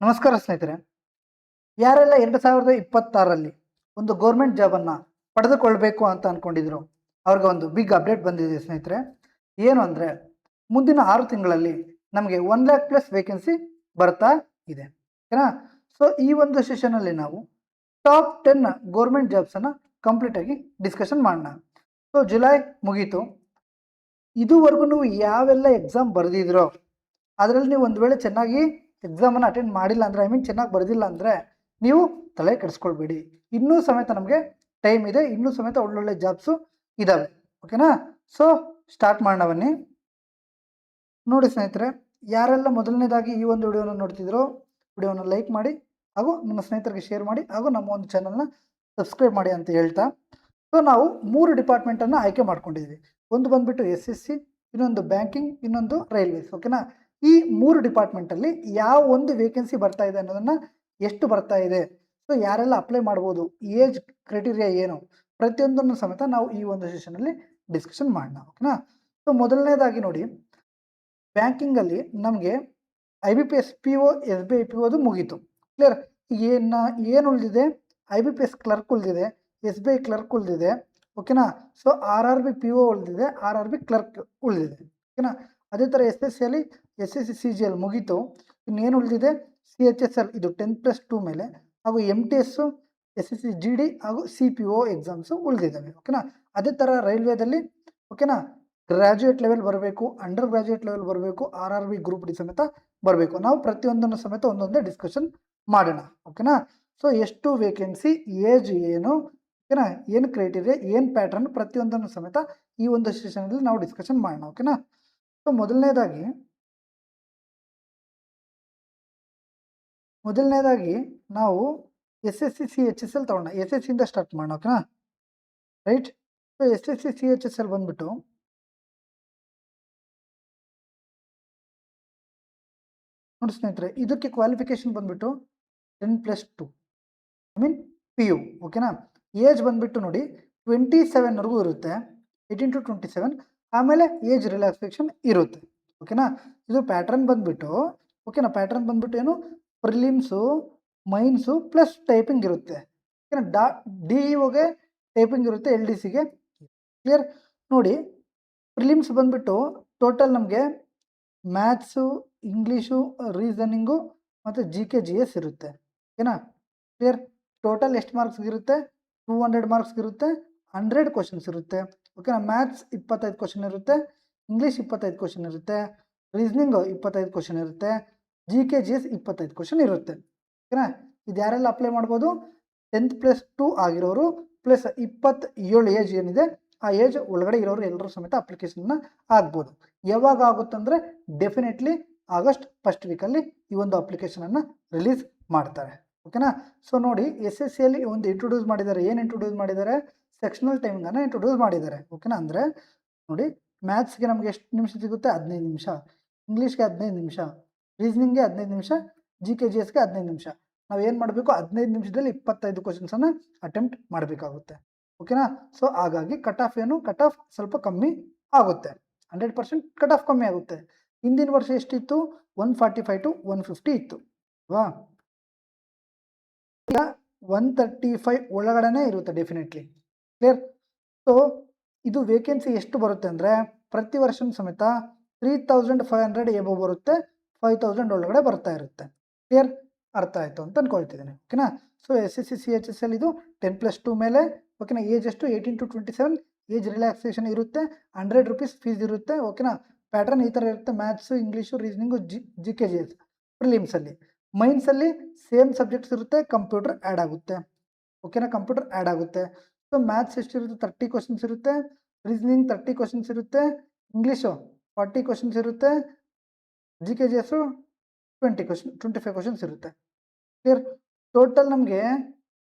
ನಮಸ್ಕಾರ ಸ್ನೇಹಿತರೆ. ಯಾರೆಲ್ಲ 2026ರಲ್ಲಿ ಒಂದು ಗೌರ್ಮೆಂಟ್ ಜಾಬನ್ನು ಪಡೆದುಕೊಳ್ಬೇಕು ಅಂತ ಅಂದ್ಕೊಂಡಿದ್ರು, ಅವ್ರಿಗೆ ಒಂದು ಬಿಗ್ ಅಪ್ಡೇಟ್ ಬಂದಿದೆ ಸ್ನೇಹಿತರೆ. ಏನು ಅಂದರೆ, ಮುಂದಿನ 6 ತಿಂಗಳಲ್ಲಿ ನಮಗೆ 1,00,000+ ವೇಕೆನ್ಸಿ ಬರ್ತಾ ಇದೆ. ಓಕೆನಾ? ಸೊ ಈ ಒಂದು ಸೆಷನಲ್ಲಿ ನಾವು ಟಾಪ್ 10 ಗೌರ್ಮೆಂಟ್ ಜಾಬ್ಸನ್ನು ಕಂಪ್ಲೀಟಾಗಿ ಡಿಸ್ಕಷನ್ ಮಾಡೋಣ. ಸೊ ಜುಲೈ ಮುಗೀತು. ಇದುವರೆಗೂ ನೀವು ಯಾವೆಲ್ಲ ಎಕ್ಸಾಮ್ ಬರೆದಿದ್ರೋ ಅದರಲ್ಲಿ ನೀವು ಒಂದು ವೇಳೆ ಚೆನ್ನಾಗಿ ಎಕ್ಸಾಮನ್ನು ಅಟೆಂಡ್ ಮಾಡಿಲ್ಲ ಅಂದರೆ, ಚೆನ್ನಾಗಿ ಬರೆದಿಲ್ಲ ಅಂದರೆ ನೀವು ತಲೆ ಕೆಡಿಸ್ಕೊಳ್ಬೇಡಿ. ಇನ್ನೂ ಸಮೇತ ನಮಗೆ ಟೈಮ್ ಇದೆ, ಇನ್ನೂ ಸಮೇತ ಒಳ್ಳೊಳ್ಳೆ ಜಾಬ್ಸು ಇದ್ದಾವೆ. ಓಕೆನಾ? ಸೊ ಸ್ಟಾರ್ಟ್ ಮಾಡೋಣ ಬನ್ನಿ. ನೋಡಿ ಸ್ನೇಹಿತರೆ, ಯಾರೆಲ್ಲ ಮೊದಲನೇದಾಗಿ ಈ ಒಂದು ವಿಡಿಯೋನ ನೋಡ್ತಿದ್ರೋ ವಿಡಿಯೋನ ಲೈಕ್ ಮಾಡಿ, ಹಾಗೂ ನಿಮ್ಮ ಸ್ನೇಹಿತರಿಗೆ ಶೇರ್ ಮಾಡಿ, ಹಾಗೂ ನಮ್ಮ ಒಂದು ಚಾನಲ್ನ ಸಬ್ಸ್ಕ್ರೈಬ್ ಮಾಡಿ ಅಂತ ಹೇಳ್ತಾ, ಸೊ ನಾವು 3 ಡಿಪಾರ್ಟ್ಮೆಂಟನ್ನು ಆಯ್ಕೆ ಮಾಡ್ಕೊಂಡಿದ್ವಿ. ಒಂದು ಬಂದುಬಿಟ್ಟು SSC, ಇನ್ನೊಂದು ಬ್ಯಾಂಕಿಂಗ್, ಇನ್ನೊಂದು ರೈಲ್ವೇಸ್. ಓಕೆನಾ? ಈ 3 ಡಿಪಾರ್ಟ್ಮೆಂಟಲ್ಲಿ ಯಾವ ಒಂದು ವೇಕೆನ್ಸಿ ಬರ್ತಾ ಇದೆ ಅನ್ನೋದನ್ನು, ಎಷ್ಟು ಬರ್ತಾ ಇದೆ, ಸೊ ಯಾರೆಲ್ಲ ಅಪ್ಲೈ ಮಾಡ್ಬೋದು, ಏಜ್ ಕ್ರೈಟೀರಿಯಾ ಏನು, ಪ್ರತಿಯೊಂದನ್ನು ಸಮೇತ ನಾವು ಈ ಒಂದು ಸೆಷನಲ್ಲಿ ಡಿಸ್ಕಷನ್ ಮಾಡೋಣ. ಓಕೆನಾ? ಸೊ ಮೊದಲನೇದಾಗಿ ನೋಡಿ, ಬ್ಯಾಂಕಿಂಗಲ್ಲಿ ನಮಗೆ IBPS PO, SBI PO ಅದು ಮುಗೀತು. ಕ್ಲಿಯರ್? ಏನು ಉಳಿದಿದೆ? IBPS ಕ್ಲರ್ಕ್ ಉಳಿದಿದೆ, SBI ಕ್ಲರ್ಕ್ ಉಳಿದಿದೆ. ಓಕೆನಾ? ಸೊ RRB PO ಉಳಿದಿದೆ, RRB ಕ್ಲರ್ಕ್ ಉಳಿದಿದೆ. ಓಕೆನಾ? ಅದೇ ಥರ SSCಯಲ್ಲಿ SSC CGL ಮುಗೀತು. ಇನ್ನೇನು ಉಳಿದಿದೆ? CHSL, ಇದು 10+2 ಮೇಲೆ, ಹಾಗೂ MTS, SSC GD ಹಾಗೂ CPO ಎಕ್ಸಾಮ್ಸು ಉಳಿದಿದ್ದಾವೆ. ಓಕೆನಾ? ಅದೇ ಥರ ರೈಲ್ವೇದಲ್ಲಿ, ಓಕೆನಾ, ಗ್ರ್ಯಾಜುಯೇಟ್ ಲೆವೆಲ್ ಬರಬೇಕು, ಅಂಡರ್ ಗ್ರ್ಯಾಜುಯೇಟ್ ಲೆವೆಲ್ ಬರಬೇಕು, RRB ಗ್ರೂಪ್ ಡಿ ಸಮೇತ ಬರಬೇಕು. ನಾವು ಪ್ರತಿಯೊಂದನ್ನು ಸಮೇತ ಒಂದೊಂದೇ ಡಿಸ್ಕಷನ್ ಮಾಡೋಣ. ಓಕೆನಾ? ಸೊ ಎಷ್ಟು ವೇಕೆನ್ಸಿ, ಏಜ್ ಏನು, ಓಕೆನಾ, ಏನು ಕ್ರೈಟೀರಿಯಾ, ಏನು ಪ್ಯಾಟ್ರನ್, ಪ್ರತಿಯೊಂದನ್ನು ಸಮೇತ ಈ ಒಂದು ಸೆಷನಲ್ಲಿ ನಾವು ಡಿಸ್ಕಷನ್ ಮಾಡೋಣ. ಓಕೆನಾ? ಸೊ ಮೊದಲನೇದಾಗಿ ನಾವು SSC CHSL ತಗೊಳ್ಳೋಣ. SSCಯಿಂದ ಸ್ಟಾರ್ಟ್ ಮಾಡೋಣ. ಓಕೆನಾ? ರೈಟ್? ಸೊ SSC CHSL ಬಂದ್ಬಿಟ್ಟು ನೋಡಿ ಸ್ನೇಹಿತರೆ, ಇದಕ್ಕೆ ಕ್ವಾಲಿಫಿಕೇಶನ್ ಬಂದ್ಬಿಟ್ಟು 10+2, ಐ ಮೀನ್ PU. ಓಕೆನಾ? ಏಜ್ ಬಂದ್ಬಿಟ್ಟು ನೋಡಿ 27ವರೆಗೂ ಇರುತ್ತೆ, 18 to 27. ಆಮೇಲೆ ಏಜ್ ರಿಲ್ಯಾಕ್ಸೇಷನ್ ಇರುತ್ತೆ. ಓಕೆನಾ? ಇದು ಪ್ಯಾಟ್ರನ್ ಬಂದ್ಬಿಟ್ಟು, ಓಕೆನಾ, ಪ್ಯಾಟ್ರನ್ ಬಂದ್ಬಿಟ್ಟು ಏನು, ಪ್ರಿಲಿಮ್ಸು, ಮೈನ್ಸು ಪ್ಲಸ್ ಟೈಪಿಂಗ್ ಇರುತ್ತೆ. ಓಕೆನಾ? DEOಗೆ ಟೈಪಿಂಗ್ ಇರುತ್ತೆ, LDCಗೆ. ಕ್ಲಿಯರ್? ನೋಡಿ, ಪ್ರಿಲಿಮ್ಸ್ ಬಂದ್ಬಿಟ್ಟು ಟೋಟಲ್ ನಮಗೆ ಮ್ಯಾಥ್ಸು, ಇಂಗ್ಲೀಷು, ರೀಸನಿಂಗು ಮತ್ತು GK GS ಇರುತ್ತೆ. ಓಕೆನಾ? ಕ್ಲಿಯರ್? ಟೋಟಲ್ ಎಷ್ಟು ಮಾರ್ಕ್ಸ್ ಇರುತ್ತೆ? 200 ಮಾರ್ಕ್ಸ್ ಇರುತ್ತೆ, 100 ಕ್ವಶನ್ಸ್ ಇರುತ್ತೆ. ಓಕೆನಾ? ಮ್ಯಾಥ್ಸ್ 25 ಕ್ವಶನ್ ಇರುತ್ತೆ, ಇಂಗ್ಲೀಷ್ 25 ಕ್ವಶನ್ ಇರುತ್ತೆ, ರೀಸನಿಂಗು 25 ಕ್ವಶನ್ ಇರುತ್ತೆ, GK GS 25 ಕ್ವಶನ್ ಇರುತ್ತೆ. ಓಕೆನಾ? ಇದು ಯಾರೆಲ್ಲ ಅಪ್ಲೈ ಮಾಡ್ಬೋದು? 10+2 ಆಗಿರೋರು ಪ್ಲಸ್ 27 ಏಜ್ ಏನಿದೆ ಆ ಏಜ್ ಒಳಗಡೆ ಇರೋರು ಎಲ್ಲರೂ ಸಮೇತ ಅಪ್ಲಿಕೇಶನ್ನ ಆಗ್ಬೋದು. ಯಾವಾಗ ಆಗುತ್ತಂದರೆ ಡೆಫಿನೆಟ್ಲಿ ಆಗಸ್ಟ್ ಫಸ್ಟ್ ವೀಕಲ್ಲಿ ಈ ಒಂದು ಅಪ್ಲಿಕೇಶನನ್ನು ರಿಲೀಸ್ ಮಾಡ್ತಾರೆ. ಓಕೆನಾ? ಸೊ ನೋಡಿ, SSCಯಲ್ಲಿ ಒಂದು ಇಂಟ್ರೊಡ್ಯೂಸ್ ಮಾಡಿದ್ದಾರೆ. ಏನು ಇಂಟ್ರೊಡ್ಯೂಸ್ ಮಾಡಿದ್ದಾರೆ? ಸೆಕ್ಷನಲ್ ಟೈಮಿಂಗನ್ನು ಇಂಟ್ರೊಡ್ಯೂಸ್ ಮಾಡಿದ್ದಾರೆ. ಓಕೆನಾ? ಅಂದರೆ ನೋಡಿ, ಮ್ಯಾಥ್ಸ್ಗೆ ನಮಗೆ ಎಷ್ಟು ನಿಮಿಷ ಸಿಗುತ್ತೆ? 15 ನಿಮಿಷ, ಇಂಗ್ಲೀಷ್ಗೆ 15 ನಿಮಿಷ, ರೀಸನಿಂಗ್ಗೆ 15 ನಿಮಿಷ, GK GSಗೆ 15 ನಿಮಿಷ. ನಾವು ಏನು ಮಾಡಬೇಕು? 15 ನಿಮಿಷದಲ್ಲಿ 25 ಕ್ವಶನ್ಸನ್ನು ಅಟೆಂಪ್ಟ್ ಮಾಡಬೇಕಾಗುತ್ತೆ. ಓಕೆನಾ? ಸೊ ಹಾಗಾಗಿ ಕಟ್ ಆಫ್ ಸ್ವಲ್ಪ ಕಮ್ಮಿ ಆಗುತ್ತೆ. 100% ಕಟ್ ಆಫ್ ಕಮ್ಮಿ ಆಗುತ್ತೆ. ಹಿಂದಿನ ವರ್ಷ ಎಷ್ಟಿತ್ತು? 145 to 150 ಇತ್ತು ಅಲ್ವಾ? ಈಗ 135 ಒಳಗಡೆನೇ ಇರುತ್ತೆ ಡೆಫಿನೆಟ್ಲಿ. ಕ್ಲಿಯರ್? ಸೊ ಇದು ವೇಕೆನ್ಸಿ ಎಷ್ಟು ಬರುತ್ತೆ ಅಂದರೆ, ಪ್ರತಿ ವರ್ಷ ಸಮೇತ 3,500 ಎಬೋ ಬರುತ್ತೆ, 5,000 ಒಳಗಡೆ ಬರ್ತಾ ಇರುತ್ತೆ. ಕ್ಲಿಯರ್? ಅರ್ಥ ಆಯಿತು ಅಂತ ಅಂದ್ಕೊಳ್ತಿದ್ದೀನಿ. ಓಕೆನಾ? ಸೊ SSC CHSL ಇದು 10+2 ಮೇಲೆ. ಓಕೆನಾ? ಏಜ್ ಎಷ್ಟು? 18 to 27. ಏಜ್ ರಿಲ್ಯಾಕ್ಸೇಷನ್ ಇರುತ್ತೆ, 100 ರೂಪೀಸ್ ಫೀಸ್ ಇರುತ್ತೆ. ಓಕೆನಾ? ಪ್ಯಾಟ್ರನ್ ಈ ಥರ ಇರುತ್ತೆ: maths, English, reasoning, GK GS. ಪ್ರಿಲಿಮ್ಸಲ್ಲಿ, ಮೈನ್ಸಲ್ಲಿ ಸೇಮ್ ಸಬ್ಜೆಕ್ಟ್ಸ್ ಇರುತ್ತೆ, ಕಂಪ್ಯೂಟರ್ ಆ್ಯಡ್ ಆಗುತ್ತೆ. ಓಕೆನಾ? ಕಂಪ್ಯೂಟರ್ ಆ್ಯಡ್ ಆಗುತ್ತೆ. ಸೊ ಮ್ಯಾಥ್ಸ್ ಎಷ್ಟಿರುತ್ತೆ? 30 ಕ್ವಶನ್ಸ್ ಇರುತ್ತೆ, ರೀಸನಿಂಗ್ 30 ಕ್ವಶನ್ಸ್ ಇರುತ್ತೆ, ಇಂಗ್ಲೀಷು 40 ಕ್ವಶನ್ಸ್ ಇರುತ್ತೆ, GK GS 25 ಕ್ವಶನ್ಸ್ ಇರುತ್ತೆ. ಕ್ಲಿಯರ್? ಟೋಟಲ್ಲು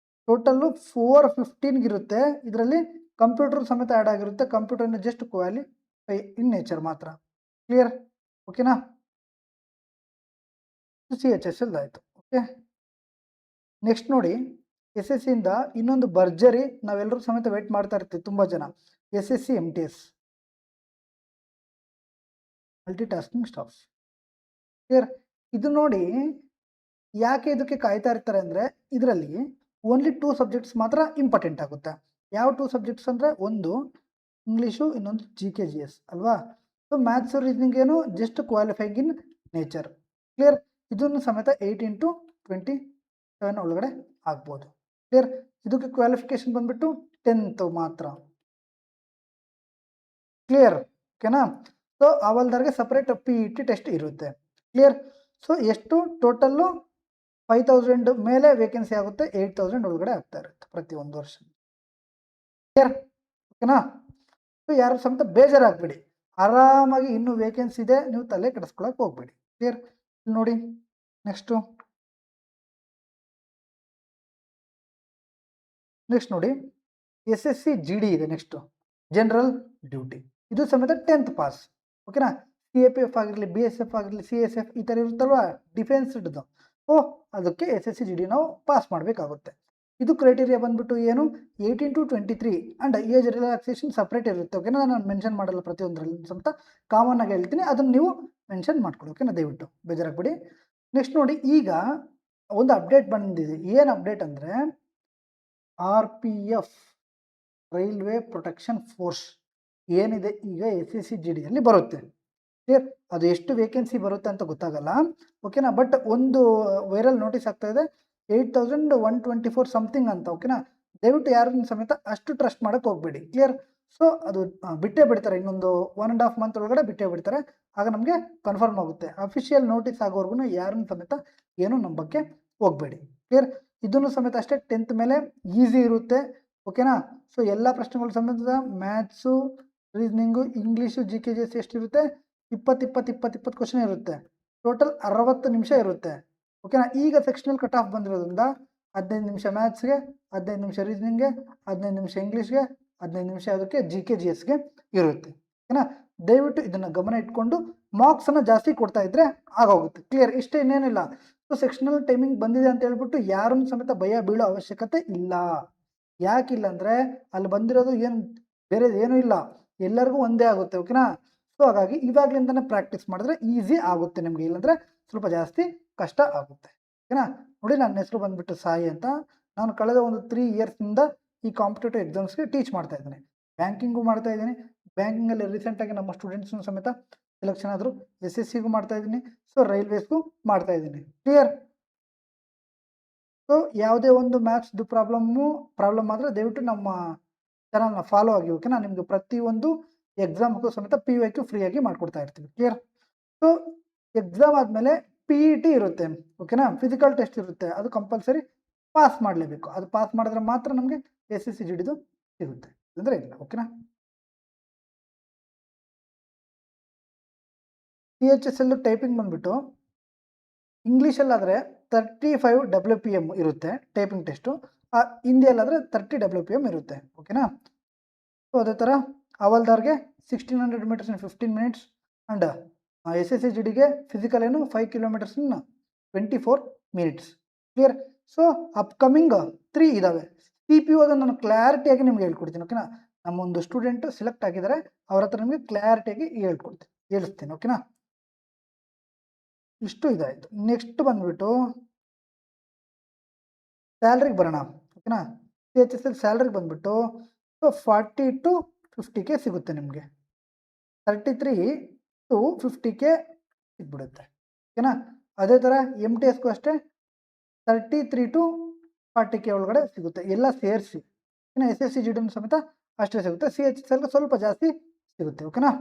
415 ಇರುತ್ತೆ. ಇದರಲ್ಲಿ ಕಂಪ್ಯೂಟರ್ ಸಮೇತ ಆ್ಯಡ್ ಆಗಿರುತ್ತೆ. ಕಂಪ್ಯೂಟರ್ನ ಜಸ್ಟ್ ಕ್ವಾಲಿಫೈ ಇನ್ ನೇಚರ್ ಮಾತ್ರ. ಕ್ಲಿಯರ್? ಓಕೆನಾ? CHSL ಆಯಿತು. ಓಕೆ, ನೆಕ್ಸ್ಟ್ ನೋಡಿ, SSCಯಿಂದ ಇನ್ನೊಂದು ಭರ್ಜರಿ ನಾವೆಲ್ಲರೂ ಸಮೇತ ವೇಟ್ ಮಾಡ್ತಾ ಇರ್ತೀವಿ ತುಂಬ ಜನ, SSC MTS, multi tasking staff. Clear? ಇದು ನೋಡಿ, ಯಾಕೆ ಇದಕ್ಕೆ ಕಾಯ್ತಾ ಇರ್ತಾರೆ ಅಂದರೆ ಇದರಲ್ಲಿ ಓನ್ಲಿ 2 ಸಬ್ಜೆಕ್ಟ್ಸ್ ಮಾತ್ರ ಇಂಪಾರ್ಟೆಂಟ್ ಆಗುತ್ತೆ. ಯಾವ 2 ಸಬ್ಜೆಕ್ಟ್ಸ್ ಅಂದರೆ ಒಂದು ಇಂಗ್ಲೀಷು, ಇನ್ನೊಂದು GK GS ಅಲ್ವಾ. ಸೊ ಮ್ಯಾಥ್ಸ್ ರೀಸನಿಂಗ್ ಏನು just qualifying in nature. Clear. ಇದನ್ನು ಸಮೇತ 8 ಇಂಟು 27 ಒಳಗಡೆ ಆಗ್ಬೋದು. ಕ್ಲಿಯರ್. ಇದಕ್ಕೆ ಕ್ವಾಲಿಫಿಕೇಶನ್ ಬಂದ್ಬಿಟ್ಟು 10th ಮಾತ್ರ. ಕ್ಲಿಯರ್. ಓಕೆನಾ. ಸೊ ಅವಲ್ದಾರ್ಗೆ ಸಪ್ರೇಟ್ PET ಟೆಸ್ಟ್ ಇರುತ್ತೆ. ಕ್ಲಿಯರ್. ಸೊ ಎಷ್ಟು ಟೋಟಲ್ಲು 5000 ಮೇಲೆ ವೇಕೆನ್ಸಿ ಆಗುತ್ತೆ, 8000 ಒಳಗಡೆ ಆಗ್ತಾ ಇರುತ್ತೆ ಪ್ರತಿ ಒಂದು ವರ್ಷ. ಕ್ಲಿಯರ್. ಓಕೆನಾ. ಸೊ ಯಾರು ಸಮೇತ ಬೇಜಾರಾಗಬೇಡಿ, ಆರಾಮಾಗಿ ಇನ್ನೂ ವೇಕೆನ್ಸಿ ಇದೆ, ನೀವು ತಲೆ ಕೆಡಿಸ್ಕೊಳಕ್ಕೆ ಹೋಗ್ಬೇಡಿ. ಕ್ಲಿಯರ್. ನೋಡಿ ನೆಕ್ಸ್ಟ್ ನೋಡಿ SSC GD ಇದೆ. ನೆಕ್ಸ್ಟ್ ಜನರಲ್ ಡ್ಯೂಟಿ, ಇದು ಸಮೇತ 10th ಪಾಸ್. ಓಕೆನಾ. CAPF ಆಗಿರಲಿ, BSF ಆಗಿರಲಿ, CSF ಈ ಥರ ಇರುತ್ತಲ್ವ ಡಿಫೆನ್ಸ್ ಹಿಡಿದು, ಅದಕ್ಕೆ SSC GD ನಾವು ಪಾಸ್ ಮಾಡಬೇಕಾಗುತ್ತೆ. ಇದು ಕ್ರೈಟೀರಿಯಾ ಬಂದ್ಬಿಟ್ಟು ಏನು 18 to 23 and age relaxation separate ಇರುತ್ತೆ. ಓಕೆನಾ. ನಾನು ಮೆನ್ಷನ್ ಮಾಡಲ್ಲ ಪ್ರತಿಯೊಂದರಲ್ಲಿ, ಸಮೇತ ಕಾಮನ್ ಆಗಿ ಹೇಳ್ತೀನಿ, ಅದನ್ನು ನೀವು ಮೆನ್ಷನ್ ಮಾಡ್ಕೊಳ್ಳಿ. ಓಕೆನಾ, ದಯವಿಟ್ಟು ಬೇಜಾರಾಗ್ಬಿಡಿ. ನೆಕ್ಸ್ಟ್ ನೋಡಿ, ಈಗ ಒಂದು ಅಪ್ಡೇಟ್ ಬಂದಿದೆ. ಏನು ಅಪ್ಡೇಟ್ ಅಂದರೆ RPF ರೈಲ್ವೆ ಪ್ರೊಟೆಕ್ಷನ್ ಫೋರ್ಸ್ ಏನಿದೆ ಈಗ SSC GDಯಲ್ಲಿ ಬರುತ್ತೆ. ಕ್ಲಿಯರ್. ಅದು ಎಷ್ಟು ವೇಕೆನ್ಸಿ ಬರುತ್ತೆ ಅಂತ ಗೊತ್ತಾಗಲ್ಲ. ಓಕೆನಾ. ಬಟ್ ಒಂದು ವೈರಲ್ ನೋಟಿಸ್ ಆಗ್ತಾ ಇದೆ 8124 ಸಮಥಿಂಗ್ ಅಂತ. ಓಕೆನಾ. ದಯವಿಟ್ಟು ಯಾರನ್ನ ಸಮೇತ ಅಷ್ಟು ಟ್ರಸ್ಟ್ ಮಾಡೋಕ್ಕೆ ಹೋಗಬೇಡಿ. ಕ್ಲಿಯರ್. ಸೊ ಅದು ಬಿಟ್ಟೇ ಬಿಡ್ತಾರೆ, ಇನ್ನೊಂದು 1.5 ಮಂತ್ ಒಳಗಡೆ ಬಿಟ್ಟೇ ಬಿಡ್ತಾರೆ. ಆಗ ನಮಗೆ ಕನ್ಫರ್ಮ್ ಆಗುತ್ತೆ. ಅಫಿಷಿಯಲ್ ನೋಟಿಸ್ ಆಗೋವರೆಗೂ ಯಾರನ್ನ ಸಮೇತ ಏನೂ ನಂಬಕ್ಕೆ ಹೋಗಬೇಡಿ. ಕ್ಲಿಯರ್. ಇದನ್ನು ಸಮೇತ ಅಷ್ಟೇ 10th ಮೇಲೆ ಈಸಿ ಇರುತ್ತೆ. ಓಕೆನಾ. ಸೊ ಎಲ್ಲ ಪ್ರಶ್ನೆಗಳು ಸಮೇತ maths, reasoning, English, GK GS ಎಷ್ಟಿರುತ್ತೆ 20 ಕ್ವಶನ್ ಇರುತ್ತೆ. ಟೋಟಲ್ 60 ನಿಮಿಷ ಇರುತ್ತೆ. ಓಕೆನಾ. ಈಗ ಸೆಕ್ಷನಲ್ ಕಟ್ ಆಫ್ ಬಂದಿರೋದ್ರಿಂದ 15 ನಿಮಿಷ ಮ್ಯಾಥ್ಸ್ಗೆ, 15 ನಿಮಿಷ ರೀಸನಿಂಗ್ಗೆ, 15 ನಿಮಿಷ ಇಂಗ್ಲೀಷ್ಗೆ, 15 ನಿಮಿಷ ಅದಕ್ಕೆ GK GSಗೆ ಇರುತ್ತೆ. ಓಕೆನಾ. ದಯವಿಟ್ಟು ಇದನ್ನು ಗಮನ ಇಟ್ಕೊಂಡು ಮಾರ್ಕ್ಸನ್ನು ಜಾಸ್ತಿ ಕೊಡ್ತಾ ಇದ್ರೆ ಆಗೋಗುತ್ತೆ. ಕ್ಲಿಯರ್. ಇಷ್ಟೇ, ಇನ್ನೇನಿಲ್ಲ. ಸೊ ಸೆಕ್ಷನಲ್ ಟೈಮಿಂಗ್ ಬಂದಿದೆ ಅಂತ ಹೇಳ್ಬಿಟ್ಟು ಯಾರನ್ನು ಸಮೇತ ಭಯ ಬೀಳೋ ಅವಶ್ಯಕತೆ ಇಲ್ಲ. ಯಾಕಿಲ್ಲ ಅಂದರೆ ಅಲ್ಲಿ ಬಂದಿರೋದು ಏನು ಬೇರೆ ಏನೂ ಇಲ್ಲ, ಎಲ್ಲರಿಗೂ ಒಂದೇ ಆಗುತ್ತೆ. ಓಕೆನಾ. ಸೊ ಹಾಗಾಗಿ ಇವಾಗಲಿಂದನೇ ಪ್ರಾಕ್ಟೀಸ್ ಮಾಡಿದ್ರೆ ಈಸಿ ಆಗುತ್ತೆ ನಿಮಗೆ, ಇಲ್ಲಾಂದರೆ ಸ್ವಲ್ಪ ಜಾಸ್ತಿ ಕಷ್ಟ ಆಗುತ್ತೆ. ಓಕೆನಾ. ನೋಡಿ, ನನ್ನ ಹೆಸರು ಬಂದುಬಿಟ್ಟು ಸಾಯಿ ಅಂತ. ನಾನು ಕಳೆದ ಒಂದು 3 ಇಯರ್ಸಿಂದ ಈ ಕಾಂಪಿಟೇಟಿವ್ ಎಕ್ಸಾಮ್ಸ್ಗೆ ಟೀಚ್ ಮಾಡ್ತಾ ಇದ್ದೀನಿ. ಬ್ಯಾಂಕಿಂಗು ಮಾಡ್ತಾ ಇದ್ದೀನಿ. ಬ್ಯಾಂಕಿಂಗಲ್ಲಿ ರೀಸೆಂಟಾಗಿ ನಮ್ಮ ಸ್ಟೂಡೆಂಟ್ಸ್ನು ಸಮೇತ ಸೆಲೆಕ್ಷನ್ ಆದರು. SSCಗೂ ಮಾಡ್ತಾ ಇದ್ದೀನಿ. ಸೊ ರೈಲ್ವೇಸ್ಗೂ ಮಾಡ್ತಾ ಇದ್ದೀನಿ. ಕ್ಲಿಯರ್. ಸೊ ಯಾವುದೇ ಒಂದು ಮ್ಯಾಥ್ಸ್ದು ಪ್ರಾಬ್ಲಮ್ ಆದರೆ ದಯವಿಟ್ಟು ನಮ್ಮ ಚಾನಲ್ನ ಫಾಲೋ ಆಗಿ. ಓಕೆನಾ. ನಿಮಗೆ ಪ್ರತಿಯೊಂದು ಎಕ್ಸಾಮ್ಗೂ ಸಮೇತ PYQ ಫ್ರೀಯಾಗಿ ಮಾಡಿಕೊಡ್ತಾ ಇರ್ತೀವಿ. ಕ್ಲಿಯರ್. ಸೊ ಎಕ್ಸಾಮ್ ಆದಮೇಲೆ PET ಇರುತ್ತೆ. ಓಕೆನಾ. ಫಿಸಿಕಲ್ ಟೆಸ್ಟ್ ಇರುತ್ತೆ, ಅದು ಕಂಪಲ್ಸರಿ ಪಾಸ್ ಮಾಡಲೇಬೇಕು. ಅದು ಪಾಸ್ ಮಾಡಿದ್ರೆ ಮಾತ್ರ ನಮಗೆ SSC GDದು ಸಿಗುತ್ತೆ, ಅಂದರೆ ಇಲ್ಲ. ಓಕೆನಾ. CHSL ಟೈಪಿಂಗ್ ಬಂದುಬಿಟ್ಟು ಇಂಗ್ಲೀಷಲ್ಲಾದರೆ 35 WPM ಇರುತ್ತೆ ಟೈಪಿಂಗ್ ಟೆಸ್ಟು. ಹಿಂದಿಯಲ್ಲಾದರೆ 30 WPM ಇರುತ್ತೆ. ಓಕೆನಾ. ಸೊ ಅದೇ ಥರ ಹವಾಲ್ದಾರ್ಗೆ 1600 metres in 15 minutes and SSC GDಗೆ ಫಿಸಿಕಲ್ ಏನು 5 kilometres in 24 minutes. Clear. So upcoming 3 ಇದ್ದಾವೆ. CPO ಅದನ್ನು ನಾನು ಕ್ಲಾರಿಟಿಯಾಗಿ ನಿಮ್ಗೆ ಹೇಳ್ಕೊಡ್ತೀನಿ. ಓಕೆನಾ. ನಮ್ಮೊಂದು ಸ್ಟೂಡೆಂಟು ಸೆಲೆಕ್ಟ್ ಆಗಿದ್ದಾರೆ, ಅವ್ರ ಹತ್ರ ನಿಮಗೆ ಕ್ಲಾರಿಟಿಯಾಗಿ ಹೇಳಿಸ್ತೀನಿ. ಓಕೆನಾ. ಇಷ್ಟು ಇದಾಯಿತು. ನೆಕ್ಸ್ಟ್ ಬಂದುಬಿಟ್ಟು ಸ್ಯಾಲ್ರಿಗೆ ಬರೋಣ. ಓಕೆನಾ. CHSL ಸ್ಯಾಲ್ರಿಗೆ ಬಂದುಬಿಟ್ಟು ಸೊ 40 to 50K ಸಿಗುತ್ತೆ ನಿಮಗೆ. 33 to 50K ಸಿಗ್ಬಿಡುತ್ತೆ. ಓಕೆನಾ. ಅದೇ ಥರ MTSಗೂ ಅಷ್ಟೇ 33 to 40K ಒಳಗಡೆ ಸಿಗುತ್ತೆ, ಎಲ್ಲ ಸೇರಿಸಿ. ಇನ್ನು SSC GD ಸಮೇತ ಅಷ್ಟೇ ಸಿಗುತ್ತೆ. CHSLಗೆ ಸ್ವಲ್ಪ ಜಾಸ್ತಿ ಸಿಗುತ್ತೆ. ಓಕೆನಾ.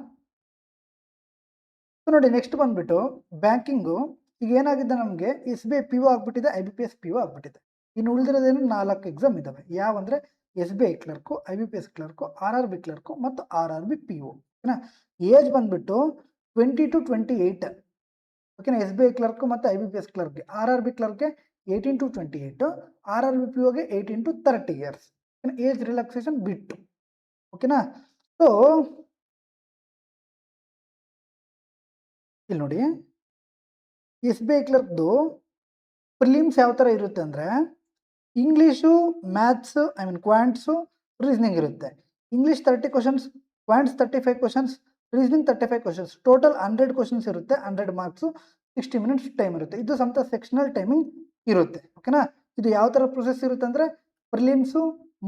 ಸೊ ನೋಡಿ, ನೆಕ್ಸ್ಟ್ ಬಂದುಬಿಟ್ಟು ಬ್ಯಾಂಕಿಂಗು. ಈಗ ಏನಾಗಿದೆ, ನಮಗೆ SBI PO ಆಗಿಬಿಟ್ಟಿದೆ, IBPS PO ಆಗಿಬಿಟ್ಟಿದೆ. ಇನ್ನು ಉಳಿದಿರೋದೇನು 4 ಎಕ್ಸಾಮ್ ಇದ್ದಾವೆ. ಯಾವಂದರೆ SBI clerk, IBPS clerk, RRB clerk ಮತ್ತು RRB PO. ಓಕೆನಾ. ಏಜ್ ಬಂದುಬಿಟ್ಟು 20 to 28. ಓಕೆನಾ. SBI ಕ್ಲರ್ಕು ಮತ್ತು IBPS ಕ್ಲರ್ಕ್ಗೆ, RRB ಕ್ಲರ್ಕ್ಗೆ 18 to 28, RRB POಗೆ 18 to 30 years. Age relaxation ಬಿಟ್ಟು. ಓಕೆನಾ. ಸೊ ಇಲ್ಲಿ ನೋಡಿ, SBI ಕ್ಲರ್ಕ್ದು ಪ್ರಿಲಿಮ್ಸ್ ಯಾವ ಥರ ಇರುತ್ತೆ ಅಂದರೆ ಇಂಗ್ಲೀಷು, ಮ್ಯಾಥ್ಸು, ಕ್ವಾಂಟ್ಸು, ರೀಸನಿಂಗ್ ಇರುತ್ತೆ. English 30 questions, quants 35 questions, reasoning 35 questions. Total 100 questions ಇರುತ್ತೆ. 100 ಮಾರ್ಕ್ಸು, 60 ಮಿನಿಟ್ಸ್ ಟೈಮ್ ಇರುತ್ತೆ. ಇದು ಸಮೇತ ಸೆಕ್ಷನಲ್ ಟೈಮಿಂಗ್ ಇರುತ್ತೆ. ಓಕೆನಾ? ಇದು ಯಾವ ಥರ ಪ್ರೊಸೆಸ್ ಇರುತ್ತೆ ಅಂದರೆ prelims,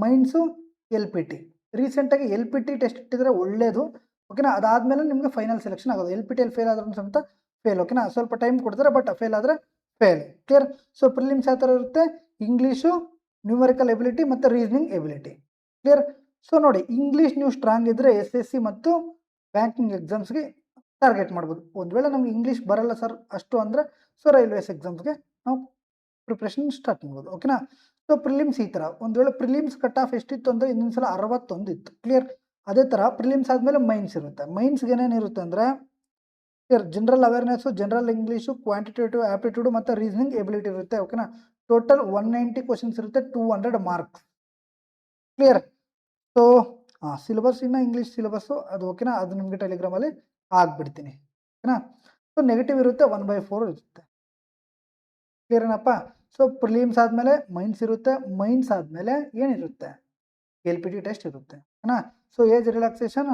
mines, L P T. ರೀಸೆಂಟಾಗಿ ಎಲ್ ಪಿ ಟಿ ಟೆಸ್ಟ್ ಇಟ್ಟಿದ್ರೆ ಒಳ್ಳೆಯದು. ಓಕೆನಾ? ಅದಾದಮೇಲೆ ನಿಮಗೆ ಫೈನಲ್ ಸೆಲೆಕ್ಷನ್ ಆಗೋದು. ಎಲ್ ಪಿ ಟಿಯಲ್ಲಿ ಫೇಲ್ ಆದ್ರೂ ಸಮೇತ ಫೇಲ್. ಓಕೆನಾ? ಸ್ವಲ್ಪ ಟೈಮ್ ಕೊಡ್ತಾರೆ, ಬಟ್ ಫೇಲ್ ಆದರೆ ಫೇಲ್. ಕ್ಲಿಯರ್? ಸೊ ಪ್ರಿಲಿಮ್ಸ್ ಯಾವ ಥರ ಇರುತ್ತೆ? ಇಂಗ್ಲೀಷು, ನ್ಯೂಮರಿಕಲ್ ಎಬಿಲಿಟಿ ಮತ್ತು ರೀಸನಿಂಗ್ ಎಬಿಲಿಟಿ. ಕ್ಲಿಯರ್? ಸೊ ನೋಡಿ, ಇಂಗ್ಲೀಷ್ ನೀವು ಸ್ಟ್ರಾಂಗ್ ಇದ್ದರೆ ಎಸ್ ಎಸ್ ಸಿ ಮತ್ತು ಬ್ಯಾಂಕಿಂಗ್ ಎಕ್ಸಾಮ್ಸ್ಗೆ ಟಾರ್ಗೆಟ್ ಮಾಡ್ಬೋದು. ಒಂದು ವೇಳೆ ನಮ್ಗೆ ಇಂಗ್ಲೀಷ್ ಬರಲ್ಲ ಸರ್ ಅಷ್ಟು ಅಂದರೆ, ಸೊ ರೈಲ್ವೇಸ್ ಎಕ್ಸಾಮ್ಸ್ಗೆ ನಾವು ಪ್ರಿಪ್ರೇಷನ್ ಸ್ಟಾರ್ಟ್ ಮಾಡ್ಬೋದು. ಓಕೆನಾ? ಸೊ ಪ್ರಿಲಿಮ್ಸ್ ಈ ಥರ. ಒಂದು ವೇಳೆ ಪ್ರಿಲಿಮ್ಸ್ ಕಟ್ ಆಫ್ ಎಷ್ಟಿತ್ತು ಅಂದರೆ ಇನ್ನೊಂದು ಸಲ 61 ಇತ್ತು. ಕ್ಲಿಯರ್? ಅದೇ ಥರ ಪ್ರಿಲಿಮ್ಸ್ ಆದಮೇಲೆ ಮೈನ್ಸ್ ಇರುತ್ತೆ. ಮೈನ್ಸ್ಗೆ ಏನೇನು ಇರುತ್ತೆ ಅಂದರೆ clear, general awareness, general English, quantitative aptitude ಮತ್ತು ರೀಸನಿಂಗ್ ಎಬಿಲಿಟಿ ಇರುತ್ತೆ. ಓಕೆನಾ? ಟೋಟಲ್ 190 ಕ್ವಶನ್ಸ್ ಇರುತ್ತೆ, 200 ಮಾರ್ಕ್ಸ್. ಕ್ಲಿಯರ್? ಸೊ ಸಿಲೆಬಸ್ ಇನ್ನು ಇಂಗ್ಲೀಷ್ ಸಿಲೆಬಸ್ಸು ಅದು ಓಕೆನಾ? ಅದು ನಿಮಗೆ ಟೆಲಿಗ್ರಾಮಲ್ಲಿ ಹಾಕ್ಬಿಡ್ತೀನಿ. ಓಕೆನಾ? ಸೊ ನೆಗೆಟಿವ್ ಇರುತ್ತೆ, 1/4 ಇರುತ್ತೆ. ಕ್ಲಿಯರ್ ಏನಪ್ಪ? ಸೊ ಪ್ರಿಲಿಮ್ಸ್ ಆದಮೇಲೆ ಮೈನ್ಸ್ ಇರುತ್ತೆ. ಮೈನ್ಸ್ ಆದಮೇಲೆ ಏನಿರುತ್ತೆ? ಎಲ್ ಪಿ ಟಿ ಟೆಸ್ಟ್ ಇರುತ್ತೆ. ಓಕೆನಾ? So age relaxation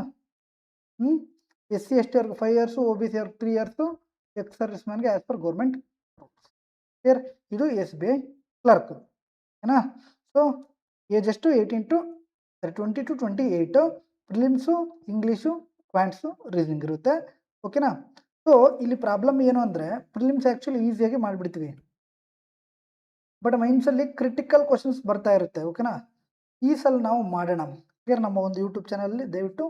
S C S T ಅವ್ರಿಗೆ 5 ಇಯರ್ಸು, ಒ ಬಿ ಸಿ ಅವ್ರಿಗೆ 3 ಇಯರ್ಸು, ಎಕ್ಸ್ ಸರ್ವಿಸ್ ಮ್ಯಾನ್ಗೆ as per government rules. Clear? ಇದು ಎಸ್ ಬಿ ಐ ಕ್ಲರ್ಕ್. ಓಕೆನಾ? ಸೊ ಏಜ್ ಎಷ್ಟು? 20 to 28. Prelims, English, quants, reasoning ಇರುತ್ತೆ. ಓಕೆನಾ? ಸೊ ಇಲ್ಲಿ problem ಏನು ಅಂದರೆ ಪ್ರಿಲಿಮ್ಸ್ ಆ್ಯಕ್ಚುಲಿ ಈಸಿಯಾಗಿ ಮಾಡಿಬಿಡ್ತೀವಿ, ಬಟ್ ಮೈನ್ಸಲ್ಲಿ ಕ್ರಿಟಿಕಲ್ ಕ್ವಶನ್ಸ್ ಬರ್ತಾ ಇರುತ್ತೆ. ಓಕೆನಾ? ಈ ಸಲ ನಾವು ಮಾಡೋಣ. ಕ್ಲಿಯರ್? ನಮ್ಮ ಒಂದು ಯೂಟ್ಯೂಬ್ ಚಾನಲಲ್ಲಿ ದಯವಿಟ್ಟು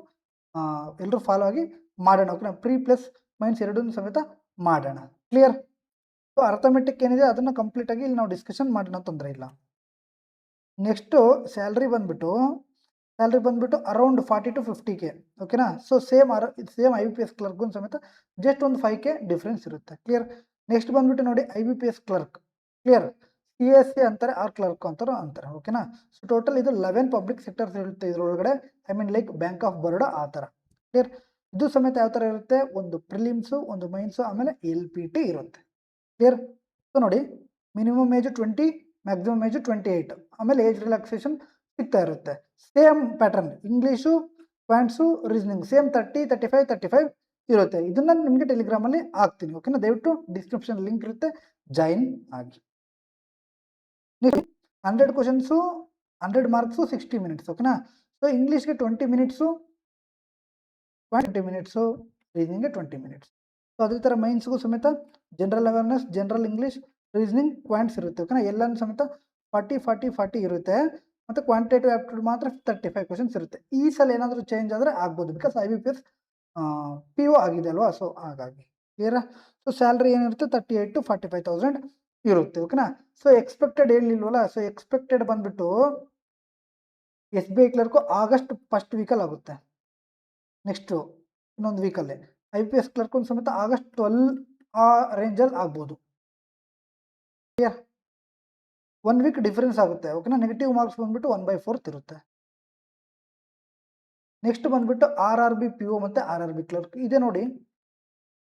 ಎಲ್ಲರೂ ಫಾಲೋ ಆಗಿ ಮಾಡೋಣ. ಓಕೆನಾ? ಪ್ರೀ ಪ್ಲಸ್ ಮೈನ್ಸ್ ಎರಡನ್ನೂ ಸಮೇತ ಮಾಡೋಣ. ಕ್ಲಿಯರ್? ಸೊ ಅರ್ಥಮೆಟಿಕ್ ಏನಿದೆ ಅದನ್ನು ಕಂಪ್ಲೀಟಾಗಿ ಇಲ್ಲಿ ನಾವು ಡಿಸ್ಕಷನ್ ಮಾಡೋಣ, ತೊಂದರೆ ಇಲ್ಲ. ನೆಕ್ಸ್ಟು ಸ್ಯಾಲ್ರಿ ಬಂದುಬಿಟ್ಟು ಅರೌಂಡ್ 40 to 50K. ಓಕೆನಾ? So same I B P S ಕ್ಲರ್ಕ್ಗೂ ಸಮೇತ ಜಸ್ಟ್ ಒಂದು 5K ಡಿಫ್ರೆನ್ಸ್ ಇರುತ್ತೆ. ಕ್ಲಿಯರ್? ನೆಕ್ಸ್ಟ್ ಬಂದುಬಿಟ್ಟು ನೋಡಿ, I B P S clerk. Clear? C S C ಅಂತಾರೆ, ಆರ್ ಕ್ಲರ್ಕ್ ಅಂತಾರೆ. ಓಕೆನಾ? ಸೊ ಟೋಟಲ್ ಇದು 11 ಪಬ್ಲಿಕ್ ಸೆಕ್ಟರ್ಸ್ ಇರುತ್ತೆ ಇದರೊಳಗಡೆ. I mean like bank of Baroda ಆ ಥರ. ಕ್ಲಿಯರ್? ಇದು ಸಮೇತ ಯಾವ ಥರ ಇರುತ್ತೆ? ಒಂದು ಪ್ರಿಲಿಮ್ಸು, ಒಂದು ಮೈನ್ಸು, ಆಮೇಲೆ ಎಲ್ ಪಿ ಟಿ ಇರುತ್ತೆ. ಕ್ಲಿಯರ್? ಸೊ ನೋಡಿ, ಮಿನಿಮಮ್ ಏಜು 20, ಮ್ಯಾಕ್ಸಿಮಮ್ ಏಜು 28. ಆಮೇಲೆ ಏಜ್ ರಿಲ್ಯಾಕ್ಸೇಷನ್ ಸಿಗ್ತಾ ಇರುತ್ತೆ. Same pattern English, quants, reasoning same 30, 35 ಇರುತ್ತೆ. ಇದನ್ನು ನಿಮಗೆ ಟೆಲಿಗ್ರಾಮಲ್ಲಿ ಹಾಕ್ತೀನಿ. ಓಕೆನಾ? ದಯವಿಟ್ಟು ಡಿಸ್ಕ್ರಿಪ್ಷನ್ ಲಿಂಕ್ ಇರುತ್ತೆ, ಜಾಯಿನ್ ಆಗಿ. 100 ಕ್ವಶನ್ಸು, 100 ಮಾರ್ಕ್ಸು, 60 ಮಿನಿಟ್ಸ್. ಓಕೆನಾ? ಸೊ ಇಂಗ್ಲೀಷ್ಗೆ 20 ಮಿನಿಟ್ಸು, 20 ಮಿನಿಟ್ಸು, ರೀಸನಿಂಗ್ಗೆ 20 ಮಿನಿಟ್ಸ್. ಸೊ ಅದೇ ಥರ ಮೈನ್ಸ್ಗೂ ಸಮೇತ general awareness, general English, reasoning, quants ಇರುತ್ತೆ. ಓಕೆನಾ? ಎಲ್ಲನೂ ಸಮೇತ 40 ಇರುತ್ತೆ. ಮತ್ತು ಕ್ವಾಂಟಿಟೇಟಿವ್ ಆಪ್ಟಿಟ್ಯೂಡ್ ಮಾತ್ರ 35 ಕ್ವಶನ್ಸ್ ಇರುತ್ತೆ. ಈ ಸಲ ಏನಾದರೂ ಚೇಂಜ್ ಆದರೆ ಆಗ್ಬೋದು, because I B P S P O ಆಗಿದೆ ಅಲ್ವಾ? ಸೊ ಹಾಗಾಗಿ. ಕ್ಲಿಯರಾ? ಸೊ ಸ್ಯಾಲ್ರಿ ಏನಿರುತ್ತೆ 38 to 45,000 ಇರುತ್ತೆ. ಓಕೆನಾ? ಸೊ ಎಕ್ಸ್ಪೆಕ್ಟೆಡ್ ಹೇಳಿಲ್ವಲ್ಲ. ಸೊ ಎಕ್ಸ್ಪೆಕ್ಟೆಡ್ ಬಂದುಬಿಟ್ಟು S B I clerk August first ವೀಕಲ್ಲಿ ಆಗುತ್ತೆ. ನೆಕ್ಸ್ಟು ಇನ್ನೊಂದು ವೀಕಲ್ಲೇ ಐ ಪಿ ಎಸ್ ಕ್ಲರ್ಕು ಸಮೇತ ಆಗಸ್ಟ್ 12 ಆ ರೇಂಜಲ್ಲಿ ಆಗ್ಬೋದು. ಕ್ಲಿಯರ್? 1 ವೀಕ್ ಡಿಫ್ರೆನ್ಸ್ ಆಗುತ್ತೆ. ಓಕೆನಾ? ನೆಗೆಟಿವ್ ಮಾರ್ಕ್ಸ್ ಬಂದುಬಿಟ್ಟು 1/4 ಇರುತ್ತೆ. ನೆಕ್ಸ್ಟ್ ಬಂದುಬಿಟ್ಟು R R B P O ಮತ್ತು ಆರ್ ಆರ್ ಬಿ ಕ್ಲರ್ಕ್ ಇದೆ ನೋಡಿ.